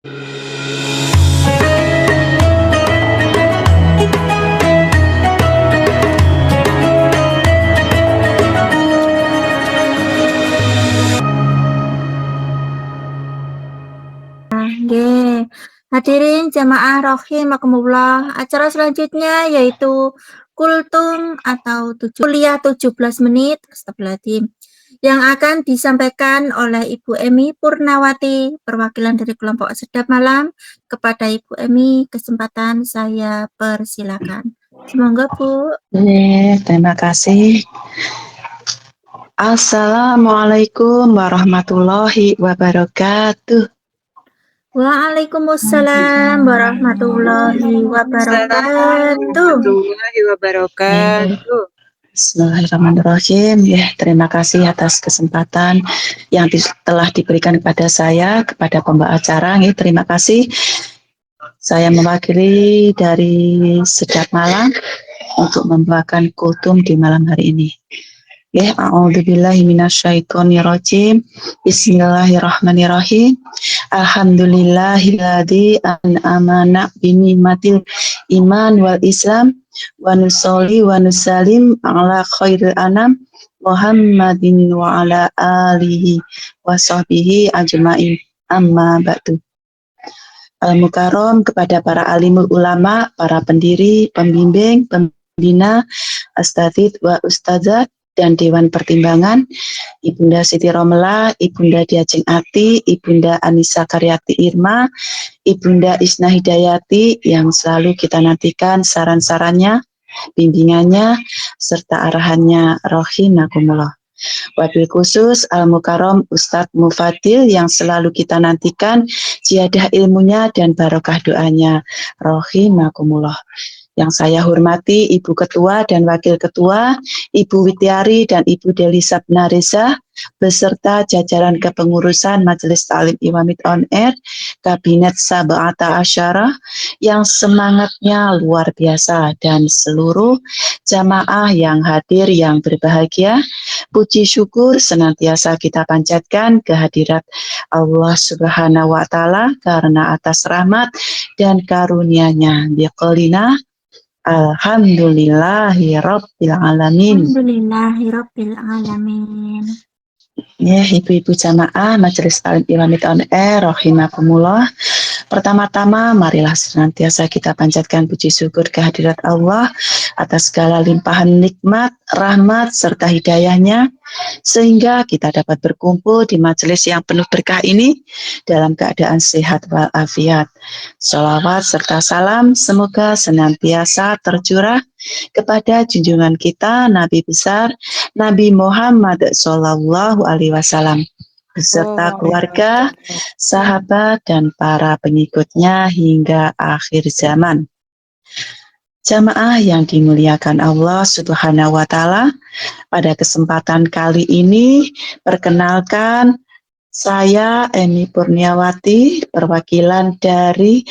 Nggih. Hadirin jamaah rahimakumullah, acara selanjutnya yaitu kultum atau kuliah 17 menit, astagfirullahaladzim, yang akan disampaikan oleh Ibu Emi Purnawati, perwakilan dari kelompok Sedap Malam. Kepada Ibu Emi, kesempatan saya persilakan. Semoga Bu. Terima kasih. Assalamualaikum warahmatullahi wabarakatuh. Waalaikumsalam warahmatullahi wabarakatuh. warahmatullahi wabarakatuh. Bismillahirrahmanirrahim. Ya, terima kasih atas kesempatan yang telah diberikan kepada saya, kepada pembawa acara. Ya, terima kasih. Saya mewakili dari Sedap Malam untuk membawakan kultum di malam hari ini. Ya, a'udzubillahi minasyaitonirrajim. Bismillahirrahmanirrahim. Alhamdulillahilladzi an'amana bini'matil iman wal islam wa nusolli wa nusalim ala khairil anam Muhammadin wa ala alihi wa sahbihi ajma'in. Amma ba'du. Al-Mukarram, kepada para alimul ulama, para pendiri, pembimbing, pembina, astadzid wa ustadzat, dan Dewan Pertimbangan, Ibunda Siti Romela, Ibunda Diajeng Ati, Ibunda Anissa Karyati Irma, Ibunda Isna Hidayati, yang selalu kita nantikan saran-sarannya, bimbingannya, serta arahannya, rahimakumullah. Wabil khusus Al-Mukarram Ustadz Mufadil, yang selalu kita nantikan ziyadah ilmunya dan barokah doanya, rahimakumullah. Yang saya hormati Ibu Ketua dan Wakil Ketua, Ibu Witiari dan Ibu Deli Sabna Reza, beserta jajaran kepengurusan Majelis Ta'lim Iwamid On Air, Kabinet Sab'ata Asyarah, yang semangatnya luar biasa, dan seluruh jamaah yang hadir yang berbahagia. Puji syukur senantiasa kita panjatkan kehadirat Allah Subhanahu wa Ta'ala, karena atas rahmat dan karunia-Nya. Biqaulina alhamdulillahirabbil alamin. Alhamdulillahirabbil alamin. Ya, ibu-ibu jamaah Majelis Ta'lim Iwamid On Air, rahimakumullah. Pertama-tama, marilah senantiasa kita panjatkan puji syukur kehadirat Allah atas segala limpahan nikmat, rahmat, serta hidayahnya, sehingga kita dapat berkumpul di majelis yang penuh berkah ini dalam keadaan sehat walafiat. Shalawat serta salam semoga senantiasa tercurah kepada junjungan kita Nabi besar Nabi Muhammad Shallallahu Alaihi Wasallam beserta keluarga, sahabat, dan para pengikutnya hingga akhir zaman. Jamaah yang dimuliakan Allah Subhanahu wa Ta'ala, pada kesempatan kali ini perkenalkan saya Emi Purniawati, perwakilan dari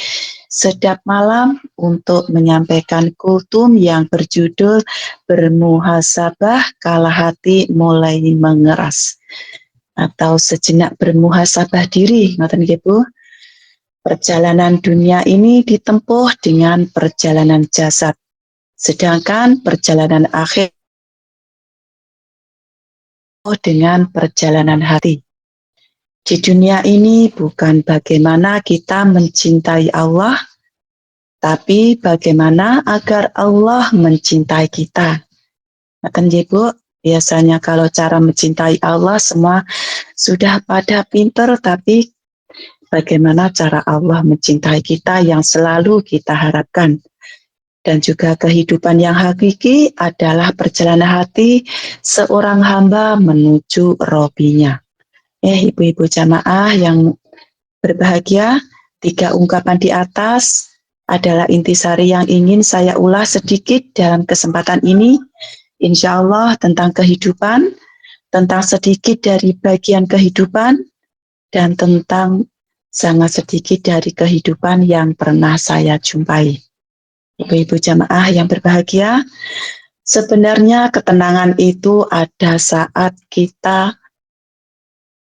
Sedap Malam, untuk menyampaikan kultum yang berjudul Bermuhasabah Kala Hati Mulai Mengeras, atau sejenak bermuhasabah diri. Ngoten nggih Bu. Perjalanan dunia ini ditempuh dengan perjalanan jasad, sedangkan perjalanan akhir dengan perjalanan hati. Di dunia ini bukan bagaimana kita mencintai Allah, tapi bagaimana agar Allah mencintai kita. Ngoten nggih Bu. Biasanya kalau cara mencintai Allah semua sudah pada pinter, tapi bagaimana cara Allah mencintai kita yang selalu kita harapkan. Dan juga kehidupan yang hakiki adalah perjalanan hati seorang hamba menuju Robinya. Ibu-ibu jamaah yang berbahagia, 3 ungkapan di atas adalah intisari yang ingin saya ulas sedikit dalam kesempatan ini. Insya Allah tentang kehidupan, tentang sedikit dari bagian kehidupan, dan tentang sangat sedikit dari kehidupan yang pernah saya jumpai. Ibu-ibu jamaah yang berbahagia, sebenarnya ketenangan itu ada saat kita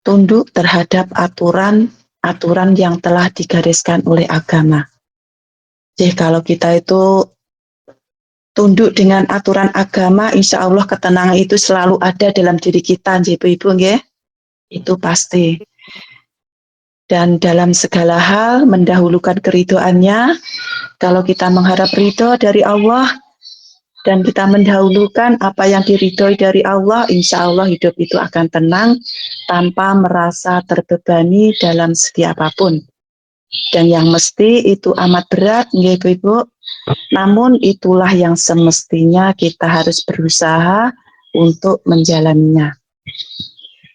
tunduk terhadap aturan aturan yang telah digariskan oleh agama. Jadi kalau kita itu tunduk dengan aturan agama, insya Allah ketenangan itu selalu ada dalam diri kita, Ibu-ibu, nggih. Itu pasti. Dan dalam segala hal mendahulukan keridhoannya. Kalau kita mengharap ridho dari Allah dan kita mendahulukan apa yang diridhoi dari Allah, insya Allah hidup itu akan tenang tanpa merasa terbebani dalam segi apapun. Dan yang mesti itu amat berat, nggih Ibu-ibu. Namun itulah yang semestinya kita harus berusaha untuk menjalaninya.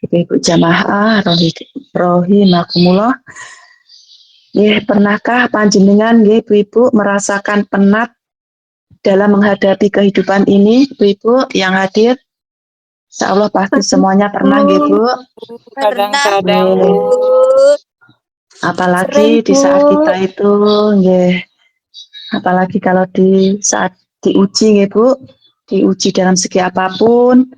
Ibu-ibu jamaah rahimakumullah. Pernahkah panjenengan Ibu-ibu merasakan penat dalam menghadapi kehidupan ini, Ibu-ibu yang hadir? Insya Allah pasti semuanya pernah, Bu. Kadang-kadang, Nggih. Bu. Apalagi Sering, di saat Bu. kita itu, nggih. Apalagi kalau di saat diuji, Bu, diuji dalam segi apapun,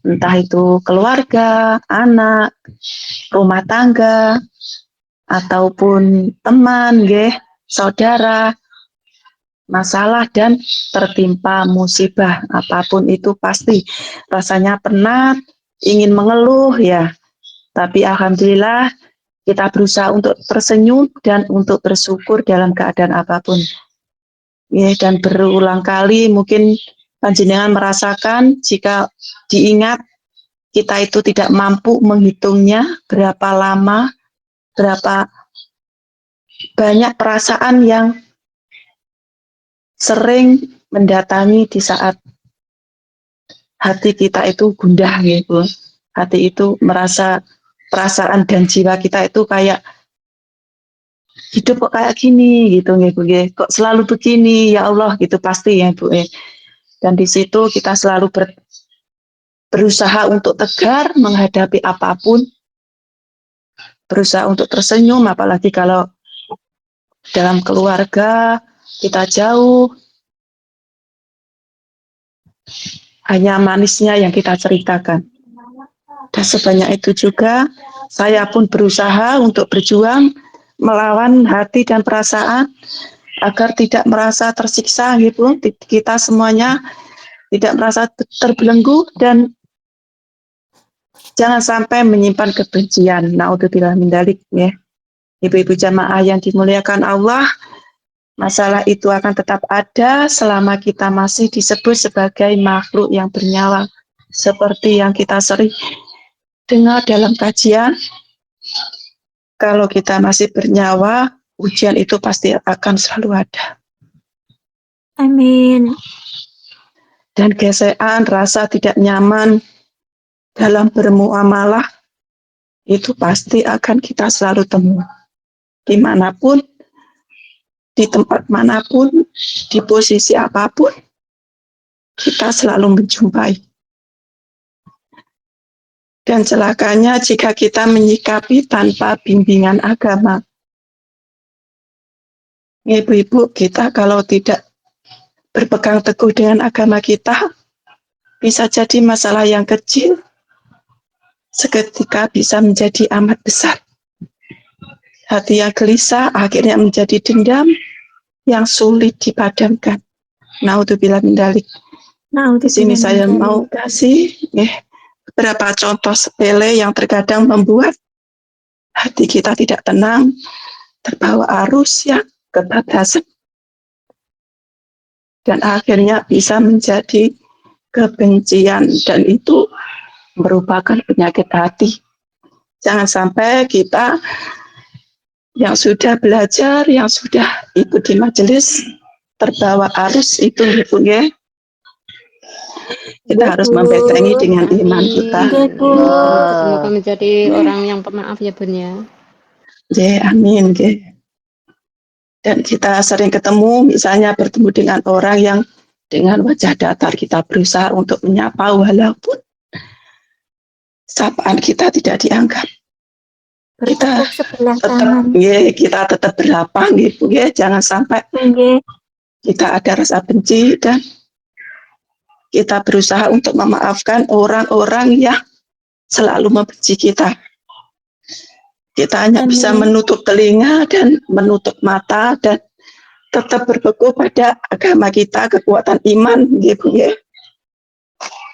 entah itu keluarga, anak, rumah tangga, ataupun teman, saudara, masalah dan tertimpa musibah apapun itu pasti rasanya penat, ingin mengeluh ya. Tapi alhamdulillah kita berusaha untuk tersenyum dan untuk bersyukur dalam keadaan apapun. Dan berulang kali mungkin panjenengan merasakan jika diingat kita itu tidak mampu menghitungnya berapa lama, berapa banyak perasaan yang sering mendatangi di saat hati kita itu gundah gitu. Hati itu merasa perasaan dan jiwa kita itu kayak hidup kok kayak gini gitu Bu. Kok selalu begini ya Allah gitu pasti ya Bu. Dan di situ kita selalu berusaha untuk tegar menghadapi apapun, berusaha untuk tersenyum apalagi kalau dalam keluarga kita jauh, hanya manisnya yang kita ceritakan. Dan sebanyak itu juga saya pun berusaha untuk berjuang melawan hati dan perasaan agar tidak merasa tersiksa gitu. Kita semuanya tidak merasa terbelenggu dan jangan sampai menyimpan kebencian. Naudzubillah min dzalik ya. Ibu-ibu jamaah yang dimuliakan Allah, masalah itu akan tetap ada selama kita masih disebut sebagai makhluk yang bernyawa. Seperti yang kita sering dengar dalam kajian, kalau kita masih bernyawa, ujian itu pasti akan selalu ada. Amin. Dan gesekan, rasa tidak nyaman dalam bermuamalah, itu pasti akan kita selalu temui. Dimanapun, di tempat manapun, di posisi apapun, kita selalu menjumpai. Dan celakanya jika kita menyikapi tanpa bimbingan agama. Ibu-ibu kita kalau tidak berpegang teguh dengan agama kita, bisa jadi masalah yang kecil, seketika bisa menjadi amat besar. Hati yang gelisah akhirnya menjadi dendam yang sulit dipadamkan. Naudzubillah min dzalik. Di sini saya mau kasih beberapa contoh sepele yang terkadang membuat hati kita tidak tenang, terbawa arus yang kebablasan, dan akhirnya bisa menjadi kebencian, dan itu merupakan penyakit hati. Jangan sampai kita yang sudah belajar, yang sudah ikut di majelis, terbawa arus itu gitu ya. Kita harus membentengi dengan iman kita. Semoga menjadi orang yang pemaaf ya Bun ya. Amin. Dan kita sering ketemu, misalnya bertemu dengan orang yang dengan wajah datar, kita berusaha untuk menyapa walaupun sapaan kita tidak dianggap. Kita tetap berlapang gitu ya, jangan sampai kita ada rasa benci dan kita berusaha untuk memaafkan orang-orang yang selalu membenci kita. Kita hanya bisa Amin. menutup telinga dan menutup mata dan tetap berpegang pada agama kita, kekuatan iman gitu ya.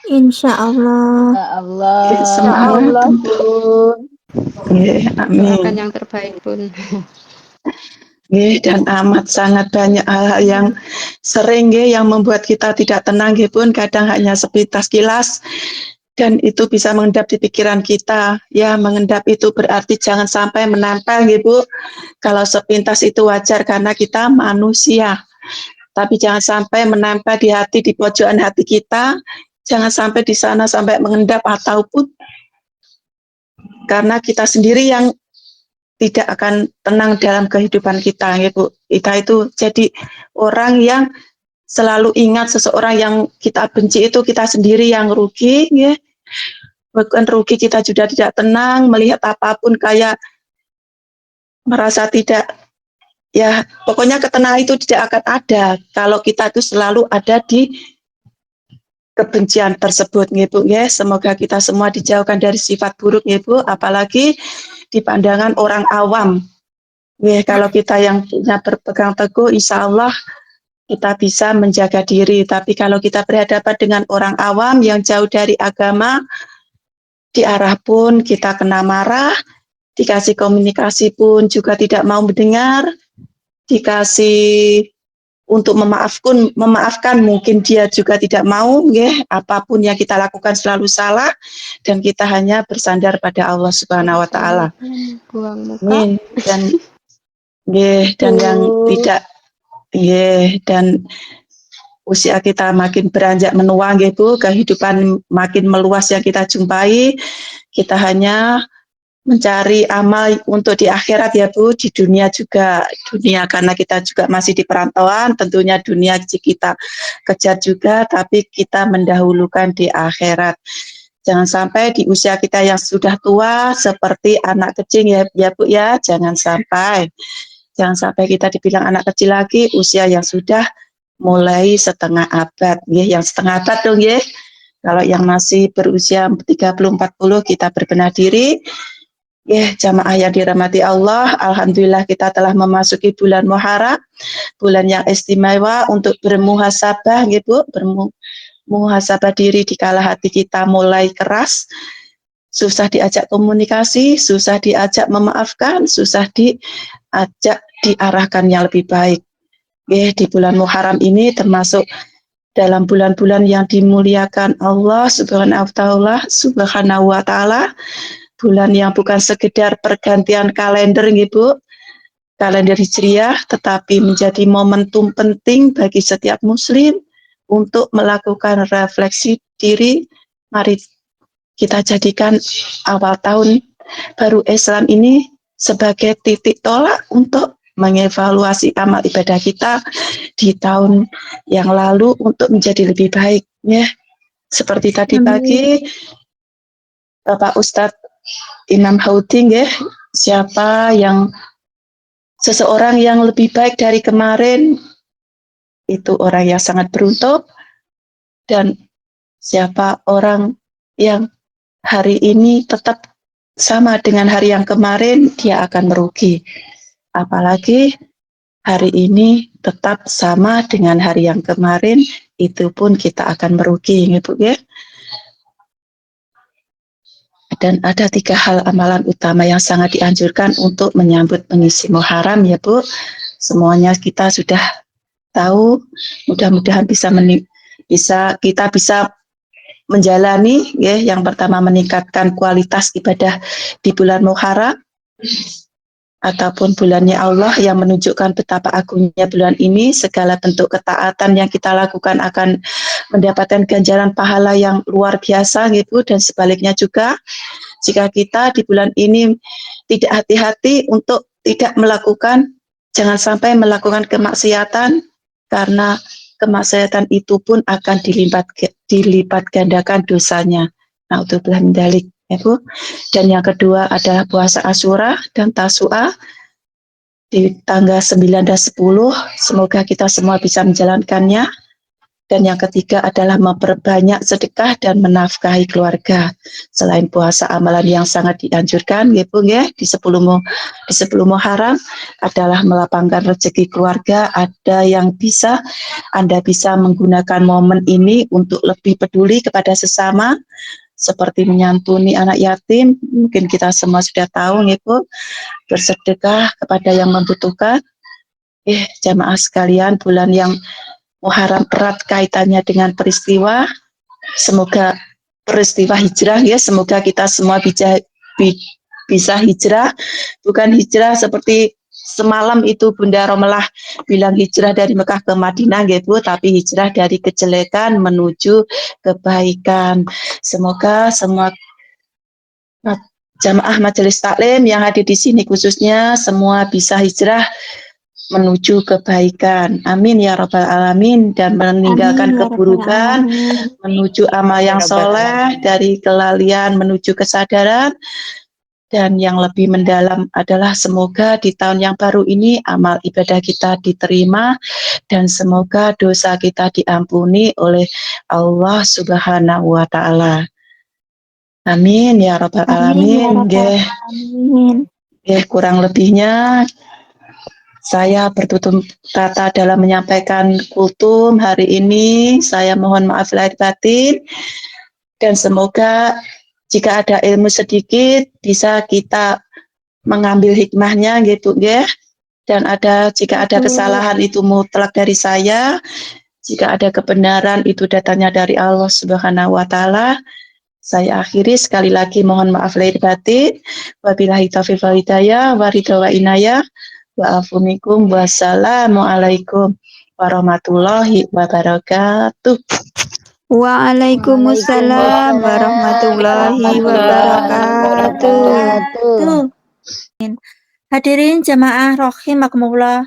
Insya Allah. Ya Allah. Semangat untuk Doakan amin. yang terbaik pun. Dan amat sangat banyak hal-hal yang sering yang membuat kita tidak tenang pun kadang hanya sepintas kilas dan itu bisa mengendap di pikiran kita. Ya, mengendap itu berarti jangan sampai menempel Bu. Kalau sepintas itu wajar karena kita manusia. Tapi jangan sampai menempel di hati, di pojokan hati kita. Jangan sampai di sana sampai mengendap ataupun karena kita sendiri yang tidak akan tenang dalam kehidupan kita, ya Bu. Kita itu jadi orang yang selalu ingat seseorang yang kita benci itu kita sendiri yang rugi, ya. Bukan rugi, kita juga tidak tenang melihat apapun kayak merasa tidak, ya pokoknya ketenangan itu tidak akan ada kalau kita itu selalu ada di kebencian tersebut, ya Bu. Ya, semoga kita semua dijauhkan dari sifat buruk, ya Bu. Apalagi di pandangan orang awam. Ya, kalau kita yang punya berpegang teguh, insya Allah kita bisa menjaga diri. Tapi kalau kita berhadapan dengan orang awam yang jauh dari agama, diarah pun kita kena marah, dikasih komunikasi pun juga tidak mau mendengar, dikasih untuk memaafkan mungkin dia juga tidak mau, ya. Apapun yang kita lakukan selalu salah dan kita hanya bersandar pada Allah Subhanahu wa taala. Buang muka. Dan yang tidak, dan usia kita makin beranjak menua Bu, kehidupan makin meluas yang kita jumpai, kita hanya mencari amal untuk di akhirat ya Bu, di dunia juga, dunia karena kita juga masih di perantauan, tentunya dunia kita kejar juga, tapi kita mendahulukan di akhirat. Jangan sampai di usia kita yang sudah tua seperti anak kecil ya Bu ya, jangan sampai kita dibilang anak kecil lagi usia yang sudah mulai setengah abad, yang setengah abad dong Kalau yang masih berusia 30-40 kita berbenah diri. Jamaah yang dirahmati Allah, alhamdulillah kita telah memasuki bulan Muharram, bulan yang istimewa untuk bermuhasabah, Bu, bermuhasabah diri di kala hati kita mulai keras, susah diajak komunikasi, susah diajak memaafkan, susah diajak diarahkan yang lebih baik. Di bulan Muharram ini termasuk dalam bulan-bulan yang dimuliakan Allah Subhanahu wa taala, bulan yang bukan sekedar pergantian kalender Bu, kalender Hijriah, tetapi menjadi momentum penting bagi setiap muslim untuk melakukan refleksi diri. Mari kita jadikan awal tahun baru Islam ini sebagai titik tolak untuk mengevaluasi amal ibadah kita di tahun yang lalu untuk menjadi lebih baik, ya. Seperti tadi pagi Bapak Ustadz Imam Hauding, siapa yang seseorang yang lebih baik dari kemarin itu orang yang sangat beruntung, dan siapa orang yang hari ini tetap sama dengan hari yang kemarin, dia akan merugi. Apalagi hari ini tetap sama dengan hari yang kemarin, itu pun kita akan merugi, Bu ya. Dan ada 3 hal amalan utama yang sangat dianjurkan untuk menyambut mengisi Muharram ya Bu. Semuanya kita sudah tahu, mudah-mudahan kita bisa menjalani ya. Yang pertama, meningkatkan kualitas ibadah di bulan Muharram ataupun bulannya Allah yang menunjukkan betapa agungnya bulan ini. Segala bentuk ketaatan yang kita lakukan akan mendapatkan ganjaran pahala yang luar biasa gitu. Dan sebaliknya juga, jika kita di bulan ini tidak hati-hati untuk tidak melakukan, jangan sampai melakukan kemaksiatan, karena kemaksiatan itu pun akan dilipat gandakan dosanya. Naudzubillah min dzalik, ya Bu. Dan yang kedua adalah puasa Asyura dan Tasu'a di tanggal 9 dan 10. Semoga kita semua bisa menjalankannya Dan yang ketiga adalah memperbanyak sedekah dan menafkahi keluarga. Selain puasa, amalan yang sangat dianjurkan, gitu ya, di 10 Muharram adalah melapangkan rezeki keluarga. Ada yang Anda bisa menggunakan momen ini untuk lebih peduli kepada sesama, seperti menyantuni anak yatim. Mungkin kita semua sudah tahu, gitu, bersedekah kepada yang membutuhkan. Jamaah sekalian, bulan yang Muharram erat kaitannya dengan peristiwa. Semoga peristiwa hijrah, ya, semoga kita semua bisa hijrah, bukan hijrah seperti semalam itu Bunda Romelah bilang hijrah dari Mekah ke Madinah, gitu, tapi hijrah dari kejelekan menuju kebaikan. Semoga semua jamaah majelis taklim yang hadir di sini khususnya semua bisa hijrah menuju kebaikan. Amin ya rabbal alamin. Dan meninggalkan keburukan menuju amal yang soleh, dari kelalaian menuju kesadaran. Dan yang lebih mendalam adalah semoga di tahun yang baru ini amal ibadah kita diterima dan semoga dosa kita diampuni oleh Allah Subhanahu wa taala. Amin ya rabbal alamin. Kurang lebihnya saya bertutur kata dalam menyampaikan kultum hari ini. Saya mohon maaf lahir batin, dan semoga jika ada ilmu sedikit bisa kita mengambil hikmahnya, gitu ya. Dan jika ada kesalahan itu mutlak dari saya, jika ada kebenaran itu datangnya dari Allah Subhanahu wa taala. Saya akhiri, sekali lagi mohon maaf lahir batin. Wabillahi taufiq wal hidayah, wa ridha wa inayah. Wa'afumikum, wassalamualaikum warahmatullahi wabarakatuh. Waalaikumsalam warahmatullahi wabarakatuh. Hadirin jamaah rahimakumullah.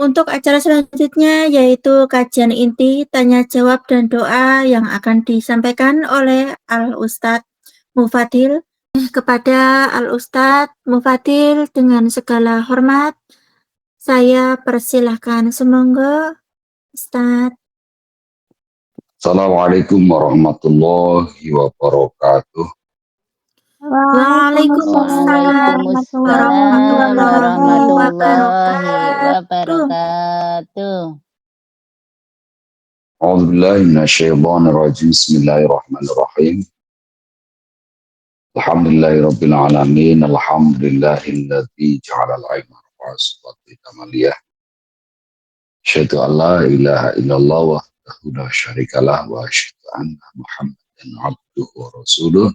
Untuk acara selanjutnya yaitu kajian inti, tanya jawab dan doa yang akan disampaikan oleh Al-Ustadz Mufadil. Kepada Al-Ustadz Mufadil dengan segala hormat, saya persilahkan. Semoga Ustadz. Assalamualaikum warahmatullahi wabarakatuh. Waalaikumsalam warahmatullahi wabarakatuh. A'udzubillahi minasyaitonirrajim. Bismillahirrahmanirrahim. Alhamdulillahirabbil alamin. Alhamdulillahilladzi ja'alal ilma wasfati kamaliyah. Asyhadu an la ilaha illallah wahdahu la syarikalah wa asyhadu anna Muhammadan abduhu wa rasuluh.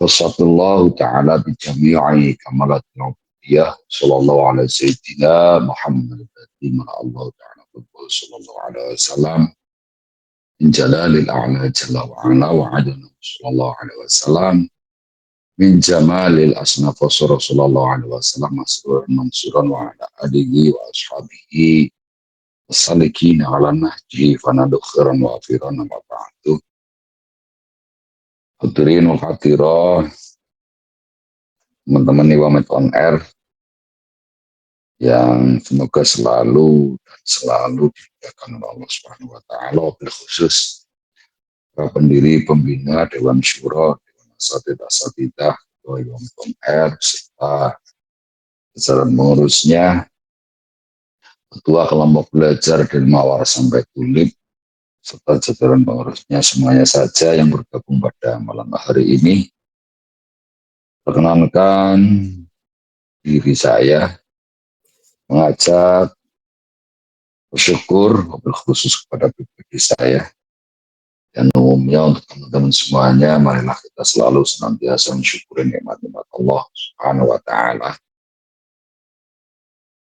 Wassallallahu ta'ala bi jami'i kamalatil ubudiyah sallallahu alaihi sayyidina Muhammad Allah ta'ala sallallahu alaihi wasallam min jalalil a'la jalla wa ala wa adana sallallahu alaihi wasallam min jamalil asnaf sallallahu alaihi wasallam masruran mansuran wa ala alihi wa ashabihi wassalikin ala nahji fanadu khairan wa afiran wa ba'du. Hadirin wal hadirah, teman-teman Iwamet on Air yang semoga selalu dimuliakan oleh Allah Subhanahu wa taala, khusus para pendiri pembina Dewan Syuro, Dewan Asatidah, Iwamet on Air, serta jajaran pengurusnya, ketua kelompok belajar dari Mawar sampai Tulip, serta jajaran pengurusnya semuanya saja yang bergabung pada malam hari ini. Perkenalkan diri saya, mengajak bersyukur mobil khusus kepada pribadi saya dan umumnya untuk teman-teman semuanya. Marilah kita selalu senantiasa mensyukuri nikmat-nikmat Allah Subhanahu wa taala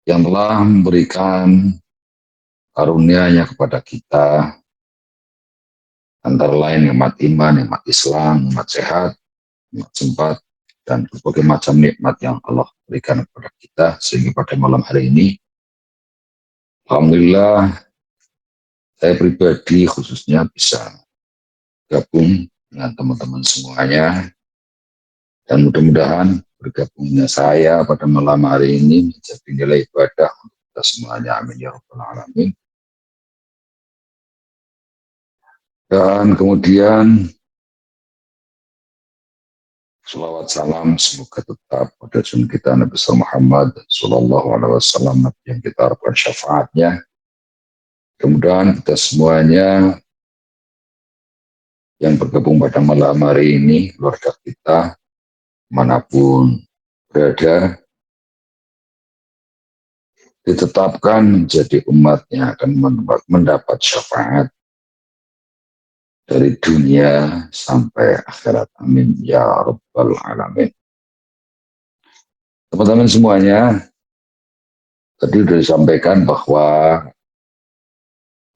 yang telah memberikan karunia-Nya kepada kita, antara lain nikmat iman, nikmat Islam, nikmat sehat, nikmat sempat, dan berbagai macam nikmat yang Allah berikan kepada kita, sehingga pada malam hari ini alhamdulillah saya pribadi khususnya bisa gabung dengan teman-teman semuanya, dan mudah-mudahan bergabungnya saya pada malam hari ini menjadi nilai ibadah untuk kita semuanya. Amin ya rabbal alamin. Dan kemudian salawat salam semoga tetap pada junjungan kita Nabi Muhammad Sallallahu Alaihi Wasallam yang kita harapkan syafaatnya. Kemudian kita semuanya yang bergabung pada malam hari ini, keluarga kita, manapun berada, ditetapkan menjadi umat yang akan mendapat syafaat dari dunia sampai akhirat. Amin ya rabbal alamin. Teman-teman semuanya, tadi sudah disampaikan bahwa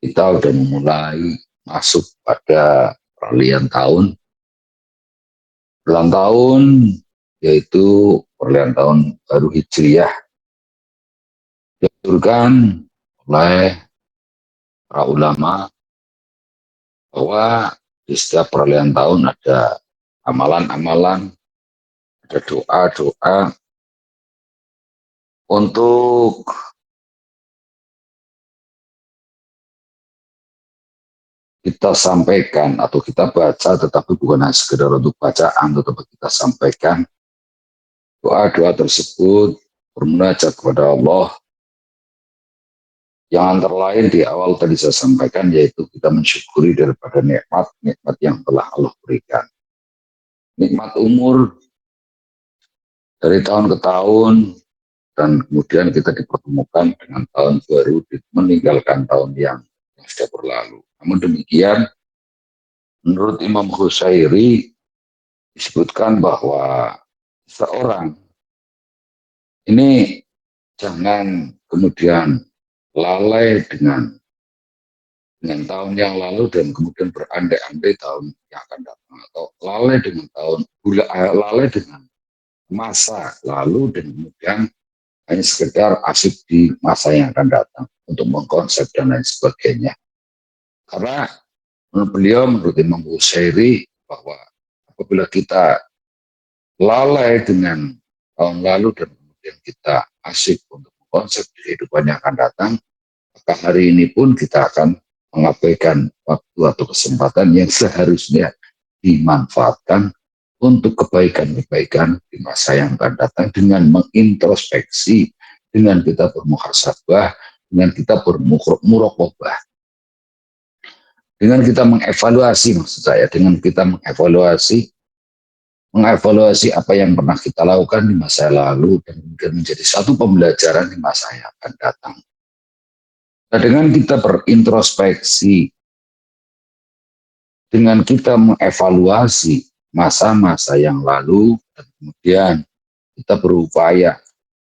kita sudah memulai masuk pada peralihan tahun. Bulan tahun yaitu peralihan tahun baru Hijriyah. Diaturkan oleh para ulama bahwa di setiap peralihan tahun ada amalan-amalan, ada doa-doa untuk kita sampaikan atau kita baca, tetapi bukan hanya sekedar untuk bacaan, tetapi kita sampaikan doa-doa tersebut bermunajat kepada Allah. Yang antara lain di awal tadi saya sampaikan, yaitu kita mensyukuri daripada nikmat-nikmat yang telah Allah berikan. Nikmat umur dari tahun ke tahun, dan kemudian kita dipertemukan dengan tahun baru, meninggalkan tahun yang sudah berlalu. Namun demikian, menurut Imam Husairi disebutkan bahwa seorang ini jangan kemudian lalai dengan tahun yang lalu dan kemudian berandai-andai tahun yang akan datang, atau lalai dengan masa lalu dan kemudian hanya sekedar asik di masa yang akan datang untuk mengkonsep dan lain sebagainya. Karena menurut beliau, menurut Imam Husairi, bahwa apabila kita lalai dengan tahun lalu dan kemudian kita asik untuk mengkonsep kehidupan yang akan datang, maka hari ini pun kita akan mengabaikan waktu atau kesempatan yang seharusnya dimanfaatkan untuk kebaikan-kebaikan di masa yang akan datang, dengan mengintrospeksi, dengan kita bermuhasabah, dengan kita bermuraqabah, dengan kita mengevaluasi, maksud saya, dengan kita mengevaluasi apa yang pernah kita lakukan di masa lalu dan kemudian menjadi satu pembelajaran di masa yang akan datang. Nah, dengan kita berintrospeksi, dengan kita mengevaluasi masa-masa yang lalu, dan kemudian kita berupaya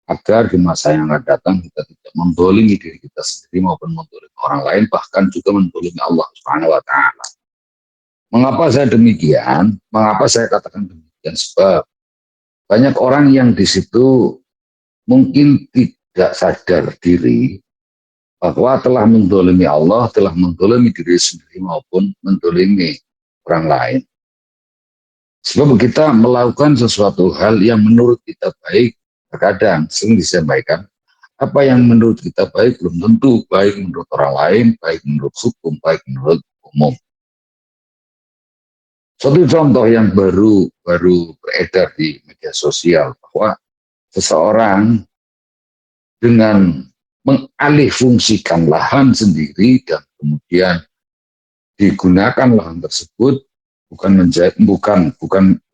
agar di masa yang akan datang kita tidak mendolimi diri kita sendiri maupun mendolimi orang lain, bahkan juga mendolimi Allah Subhanahu wa Ta'ala. Mengapa saya demikian? Mengapa saya katakan demikian? Sebab banyak orang yang di situ mungkin tidak sadar diri bahwa telah mendolimi Allah, telah mendolimi diri sendiri maupun mendolimi orang lain. Sebab kita melakukan sesuatu hal yang menurut kita baik, terkadang sering disampaikan, apa yang menurut kita baik belum tentu baik menurut orang lain, baik menurut hukum, baik menurut umum. Suatu contoh yang baru beredar di media sosial, bahwa seseorang dengan mengalihfungsikan lahan sendiri dan kemudian digunakan lahan tersebut bukan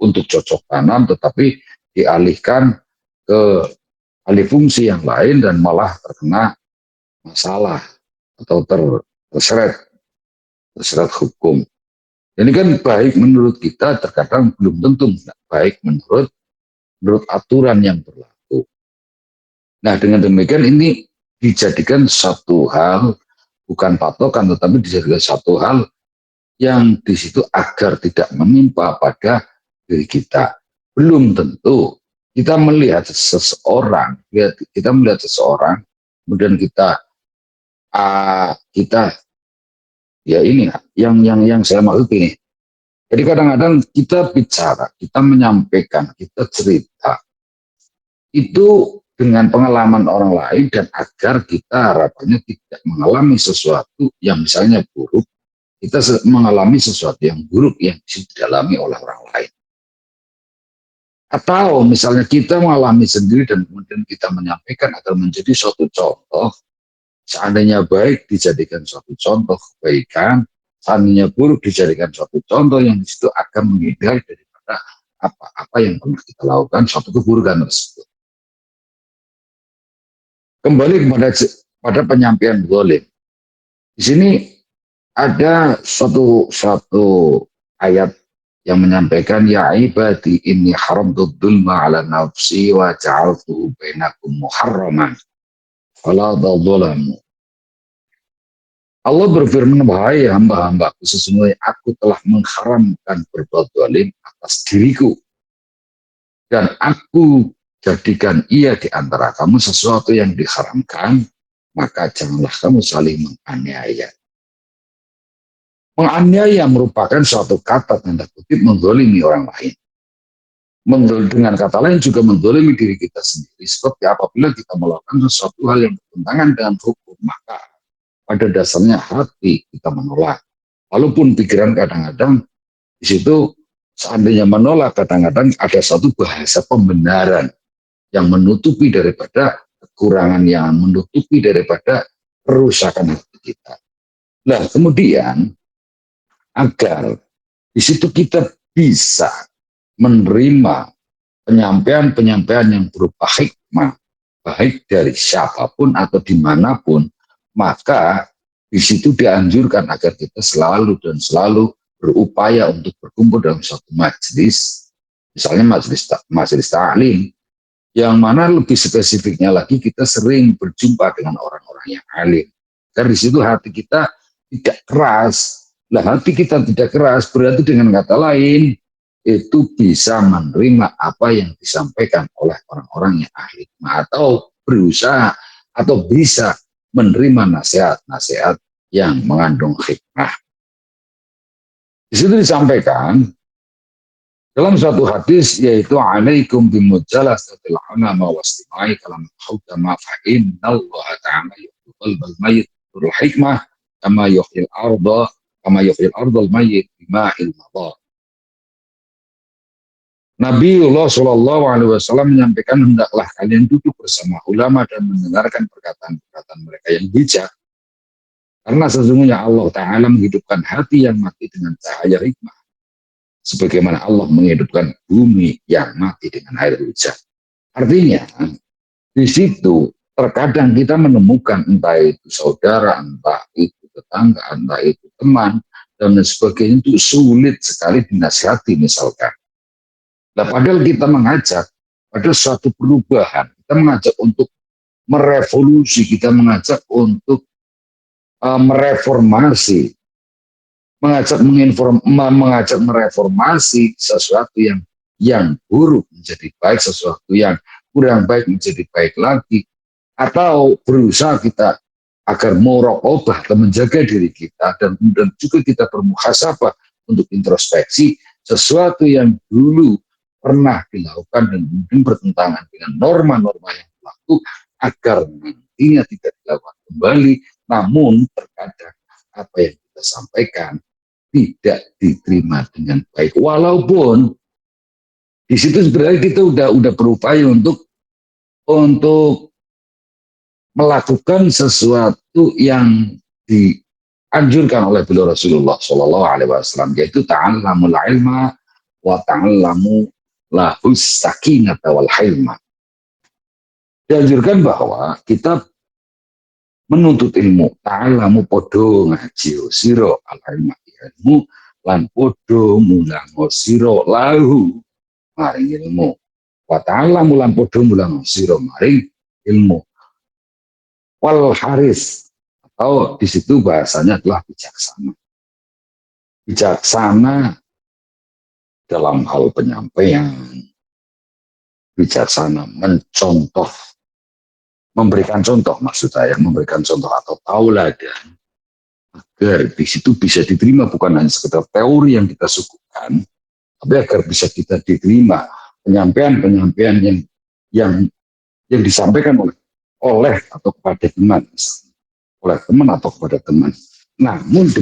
untuk cocok tanam, tetapi dialihkan ke alih fungsi yang lain dan malah terkena masalah atau terseret hukum. Ini kan baik menurut kita, terkadang belum tentu baik menurut aturan yang berlaku. Nah, dengan demikian ini dijadikan satu hal, bukan patokan, tetapi dijadikan satu hal yang di situ agar tidak menimpa pada diri kita. Belum tentu kita melihat seseorang, kemudian kita ya ini yang saya maksud ini. Jadi kadang-kadang kita bicara, kita menyampaikan, kita cerita itu dengan pengalaman orang lain, dan agar kita harapannya tidak mengalami sesuatu yang misalnya buruk kita mengalami sesuatu yang buruk yang dialami oleh orang lain. Atau misalnya kita mengalami sendiri dan kemudian kita menyampaikan agar menjadi suatu contoh, seandainya baik dijadikan suatu contoh kebaikan, seandainya buruk dijadikan suatu contoh yang disitu akan menghindari daripada apa-apa yang pernah kita lakukan, suatu keburukan tersebut. Kembali pada penyampaian zalim. Di sini ada suatu ayat yang menyampaikan ya ibadi inni haramtu dzulma ala nafsi wa ja'altuhu bainakum muharraman fala tadzalamu. Allah berfirman, wahai hamba-hambaku, sesungguhnya aku telah mengharamkan berbuat zalim atas diriku dan aku jadikan ia di antara kamu sesuatu yang diharamkan, maka janganlah kamu saling menganiaya. Menganiaya merupakan suatu kata tanda kutip menzalimi orang lain. Dengan kata lain juga menzalimi diri kita sendiri. Seperti apabila kita melakukan sesuatu hal yang bertentangan dengan hukum, maka pada dasarnya hati kita menolak. Walaupun pikiran kadang-kadang di situ seandainya menolak, kadang-kadang ada satu bahasa pembenaran yang menutupi daripada kekurangan, yang menutupi daripada kerusakan hati kita. Nah, kemudian agar di situ kita bisa menerima penyampaian-penyampaian yang berupa hikmah, baik dari siapapun atau dimanapun, maka di situ dianjurkan agar kita selalu dan selalu berupaya untuk berkumpul dalam suatu majelis, misalnya majelis ta'lim, yang mana lebih spesifiknya lagi kita sering berjumpa dengan orang-orang yang alim. Karena di situ hati kita tidak keras. Nah, hati kita tidak keras berarti dengan kata lain itu bisa menerima apa yang disampaikan oleh orang-orang yang ahli atau berusaha atau bisa menerima nasihat-nasihat yang mengandung hikmah. Di situ disampaikan dalam suatu hadis yaitu alaikum bimujalasatil ulama wastimai kalam hukama fa innallaha ta'ala yuhibbul mayyit bil hikmah kama yuhyil ardal mayyit bima'il madar. Nabiullah Shallallahu Alaihi Wasallam menyampaikan hendaklah kalian duduk bersama ulama dan mendengarkan perkataan-perkataan mereka yang bijak, karena sesungguhnya Allah Ta'ala menghidupkan hati yang mati dengan cahaya hikmah, sebagaimana Allah menghidupkan bumi yang mati dengan air hujan. Artinya di situ terkadang kita menemukan entah itu saudara, entah itu tetangga, entah itu teman dan sebagainya itu sulit sekali dinasihati misalkan. Nah, padahal kita mengajak pada suatu perubahan, kita mengajak untuk merevolusi, kita mengajak untuk mereformasi, mengajak mereformasi sesuatu yang buruk menjadi baik, sesuatu yang kurang baik menjadi baik lagi, atau berusaha kita agar muraqabah atau menjaga diri kita dan juga kita bermuhasabah untuk introspeksi sesuatu yang dulu pernah dilakukan dan mungkin bertentangan dengan norma-norma yang berlaku agar nantinya tidak dilakukan kembali. Namun terkadang apa yang kita sampaikan tidak diterima dengan baik, walaupun di situ sebenarnya kita udah berupaya untuk melakukan sesuatu yang dianjurkan oleh beliau Rasulullah Shallallahu Alaihi Wasallam, yaitu ta'allamul ilma wa ta'allamu lahus sakinata wal hilma. Dianjurkan bahwa kita menuntut ilmu, ta'alamu podo ngaji siro al ilma ilmu lan podo mulang siro lahu maring ilmu, wa ta'alamu lan podo mulang siro maring ilmu, wal haris, atau di situ bahasanya adalah bijaksana dalam hal penyampaian, bijaksana mencontoh, memberikan contoh, maksud saya memberikan contoh atau tauladan agar di situ bisa diterima bukan hanya sekedar teori yang kita suguhkan, tapi agar bisa kita diterima penyampaian yang disampaikan oleh atau kepada teman, oleh teman atau kepada teman. Namun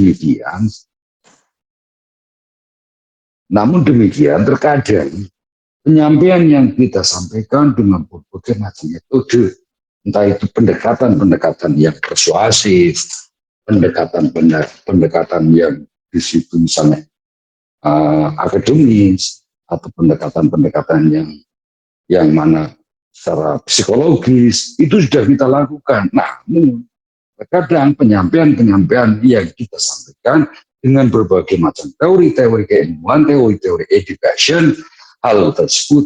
demikian terkadang penyampaian yang kita sampaikan dengan berbagai macam metode, entah itu pendekatan-pendekatan yang persuasif, pendekatan yang di situ misalnya akademis, atau pendekatan-pendekatan yang mana secara psikologis itu sudah kita lakukan. Namun terkadang penyampaian-penyampaian yang kita sampaikan dengan berbagai macam teori-teori keilmuan, teori-teori education, hal tersebut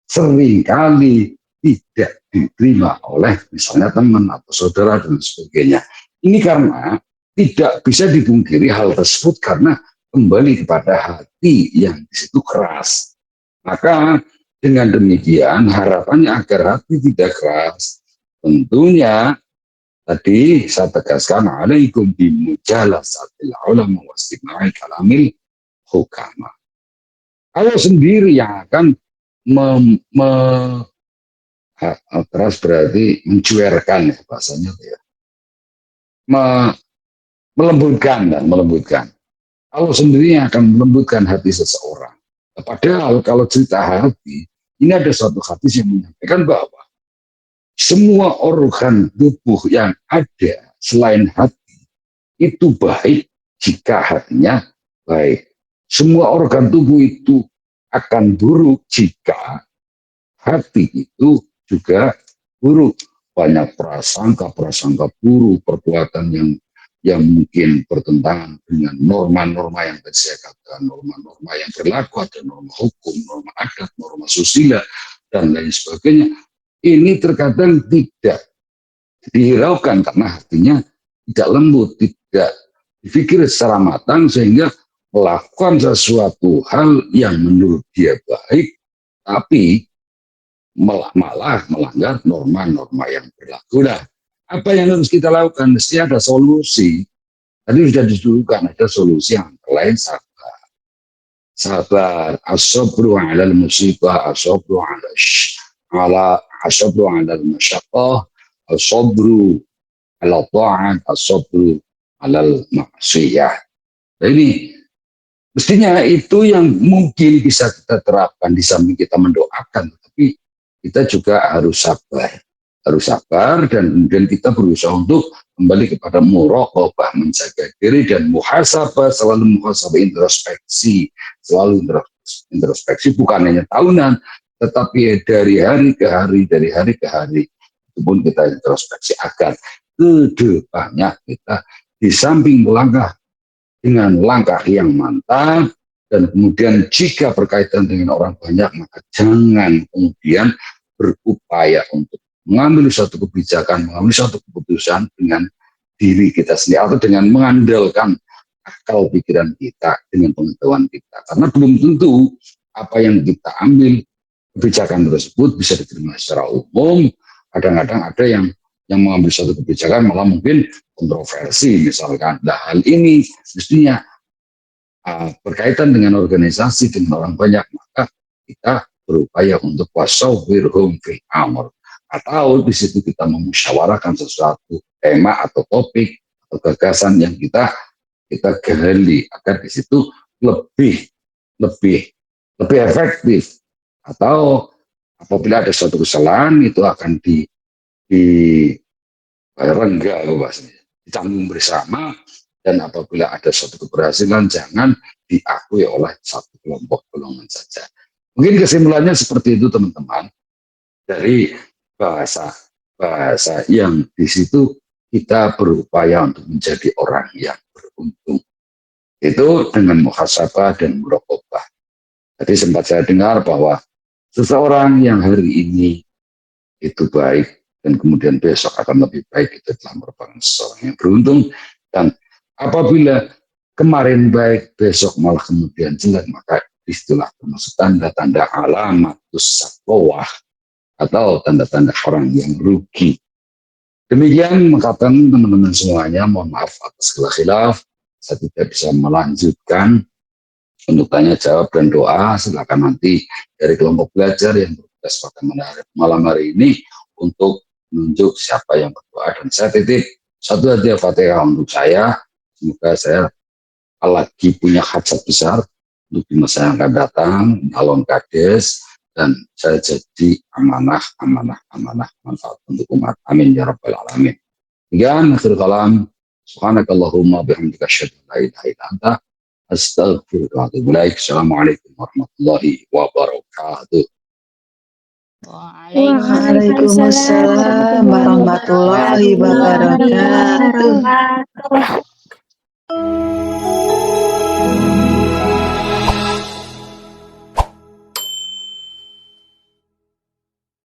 seringkali tidak diterima oleh misalnya teman atau saudara dan sebagainya. Ini karena tidak bisa dipungkiri hal tersebut karena kembali kepada hati yang di situ keras. Maka dengan demikian harapannya agar hati tidak keras, tentunya tadi saya tegaskan alaikum bimujalasatil ulama wastima'i kalamil hukama. Kalau sendiri yang akan keras berarti mencuerkan ya bahasanya ya. Melembutkan. Kalau sendiri yang akan melembutkan hati seseorang. Padahal kalau cerita hati, ini ada suatu hadis yang menyampaikan bahwa semua organ tubuh yang ada selain hati itu baik jika hatinya baik. Semua organ tubuh itu akan buruk jika hati itu juga buruk. Banyak prasangka buruk, perbuatan yang mungkin bertentangan dengan norma-norma yang tadi saya katakan, norma-norma yang berlaku, ada norma hukum, norma adat, norma susila, dan lain sebagainya. Ini terkadang tidak dihiraukan karena hatinya tidak lembut, tidak dipikir secara matang sehingga melakukan sesuatu hal yang menurut dia baik, tapi malah melanggar norma-norma yang berlaku. Nah, apa yang harus kita lakukan? Mesti ada solusi. Tadi sudah disebutkan ada solusi yang lain sabar. Sabar, as-sabru 'alal musibah, as-sabru 'ala al-masyaqqah, as-sabru 'ala ta'at, as-sabru 'alal ma'siyah. Nah, ini mestinya itu yang mungkin bisa kita terapkan di samping kita mendoakan, tapi kita juga harus sabar dan kemudian kita berusaha untuk kembali kepada muraqabah, menjaga diri dan muhasabah, selalu muhasabah, introspeksi, selalu introspeksi bukan hanya tahunan tetapi dari hari ke hari itu pun kita introspeksi agar ke depannya kita di samping melangkah dengan langkah yang mantap. Dan kemudian jika berkaitan dengan orang banyak, maka jangan kemudian berupaya untuk mengambil suatu kebijakan, mengambil suatu keputusan dengan diri kita sendiri atau dengan mengandalkan akal pikiran kita dengan pengetahuan kita. Karena belum tentu apa yang kita ambil kebijakan tersebut bisa diterima secara umum. Kadang-kadang ada yang mengambil suatu kebijakan malah mungkin kontroversi misalkan. Nah, hal ini mestinya berkaitan dengan organisasi dengan orang banyak, maka kita berupaya untuk wasawwirhum fil amr, atau di situ kita memusyawarahkan sesuatu tema atau topik atau gagasan yang kita gali agar di situ lebih efektif, atau apabila ada suatu kesalahan itu akan direngga bahasanya, ditanggung bersama. Dan apabila ada suatu keberhasilan, jangan diakui oleh satu kelompok golongan saja. Mungkin kesimpulannya seperti itu teman-teman. Dari bahasa yang di situ kita berupaya untuk menjadi orang yang beruntung. Itu dengan muhasabah dan muraqabah. Jadi sempat saya dengar bahwa seseorang yang hari ini itu baik dan kemudian besok akan lebih baik, itu telah merupakan seseorang yang beruntung. Dan apabila kemarin baik, besok malah kemudian jelek, maka istilah termasuk tanda-tanda alamatus saqawah atau tanda-tanda orang yang rugi. Demikian mengatakan teman-teman semuanya, mohon maaf atas segala khilaf, saya tidak bisa melanjutkan untuk tanya jawab dan doa. Silakan nanti dari kelompok belajar yang bertugas pada malam hari ini untuk menunjuk siapa yang berdoa, dan saya titip satu hadiah Fatihah untuk saya. semoga saya lagi punya hajat besar untuk di masa yang akan datang, calon kades, dan saya jadi amanah manfaat untuk umat. Amin ya rabbal alamin. Demikian akhir kalam. Subhanakallahumma bihamdika asyhadu an la ilaha illa anta astaghfiruka wa atubu ilaik. Assalamualaikum warahmatullahi wabarakatuh. Waalaikumsalam warahmatullahi wabarakatuh. wabarakatuh.